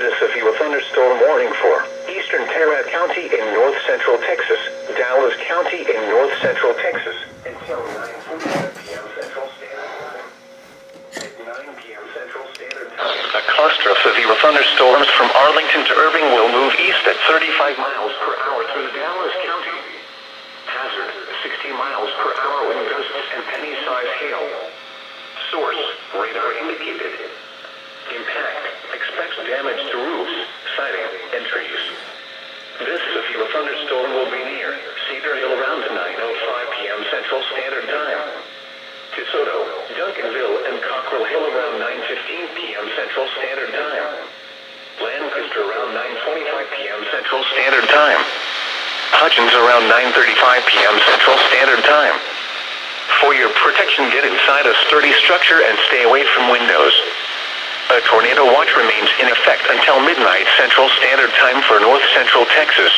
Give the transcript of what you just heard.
a severe thunderstorm warning for eastern Tarrant County in north central Texas, Dallas County in north central Texas, until 9:45 p.m. Central Standard Time. At 9 p.m. Central Standard Time, a cluster of severe thunderstorms from Arlington to Irving will move east at 35 miles per hour through Dallas County. Hazard, 60 miles per hour wind gusts and penny-sized hail. Source, radar indicated. Impact, expects damage to roofs, siding, and trees. This severe thunderstorm will be near Cedar Hill around 9:05 p.m. Central Standard Time. DeSoto, Duncanville, and Cockrell Hill around 9:15 p.m. Central Standard Time. Lancaster around 9:25 p.m. Central Standard Time. Hutchins around 9:35 p.m. Central Standard Time. For your protection, get inside a sturdy structure and stay away from windows. A tornado watch remains in effect until midnight Central Standard Time for north central Texas.